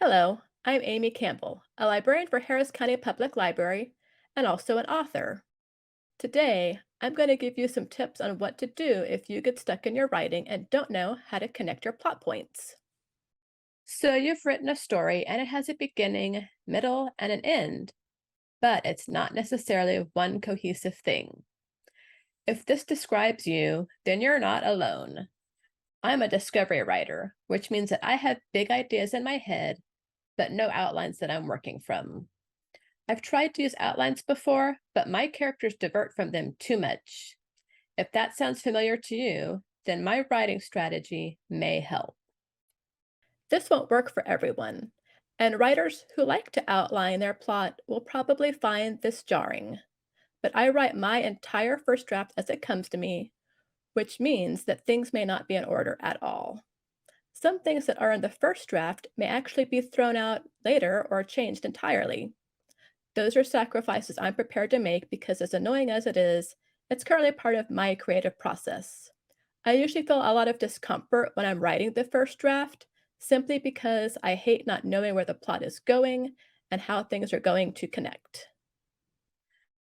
Hello, I'm Amy Campbell, a librarian for Harris County Public Library and also an author. Today, I'm going to give you some tips on what to do if you get stuck in your writing and don't know how to connect your plot points. So, you've written a story and it has a beginning, middle, and an end, but it's not necessarily one cohesive thing. If this describes you, then you're not alone. I'm a discovery writer, which means that I have big ideas in my head, but no outlines that I'm working from. I've tried to use outlines before, but my characters divert from them too much. If that sounds familiar to you, then my writing strategy may help. This won't work for everyone, and writers who like to outline their plot will probably find this jarring. But I write my entire first draft as it comes to me, which means that things may not be in order at all. Some things that are in the first draft may actually be thrown out later or changed entirely. Those are sacrifices I'm prepared to make because, as annoying as it is, it's currently part of my creative process. I usually feel a lot of discomfort when I'm writing the first draft, simply because I hate not knowing where the plot is going and how things are going to connect.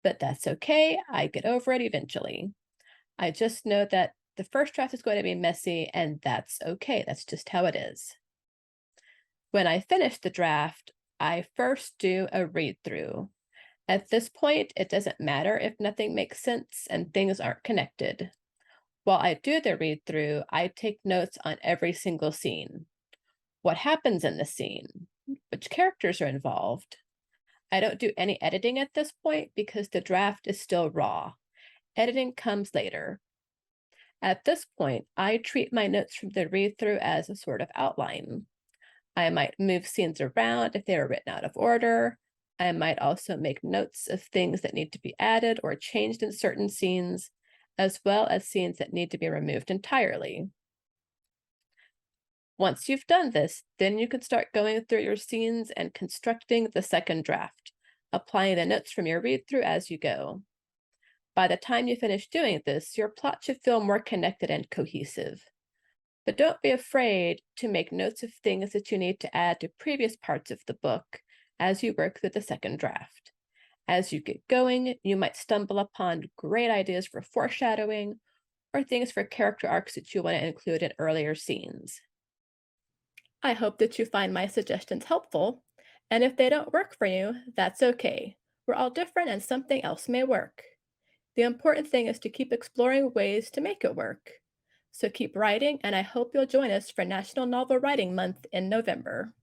But that's okay, I get over it eventually. I just know that the first draft is going to be messy, and that's okay. That's just how it is. When I finish the draft, I first do a read through. At this point, it doesn't matter if nothing makes sense and things aren't connected. While I do the read through, I take notes on every single scene. What happens in the scene? Which characters are involved? I don't do any editing at this point because the draft is still raw. Editing comes later. At this point, I treat my notes from the read through as a sort of outline. I might move scenes around if they are written out of order. I might also make notes of things that need to be added or changed in certain scenes, as well as scenes that need to be removed entirely. Once you've done this, then you can start going through your scenes and constructing the second draft, applying the notes from your read through as you go. By the time you finish doing this, your plot should feel more connected and cohesive. But don't be afraid to make notes of things that you need to add to previous parts of the book as you work through the second draft. As you get going, you might stumble upon great ideas for foreshadowing or things for character arcs that you want to include in earlier scenes. I hope that you find my suggestions helpful, and if they don't work for you, that's okay. We're all different and something else may work. The important thing is to keep exploring ways to make it work. So keep writing, and I hope you'll join us for National Novel Writing Month in November.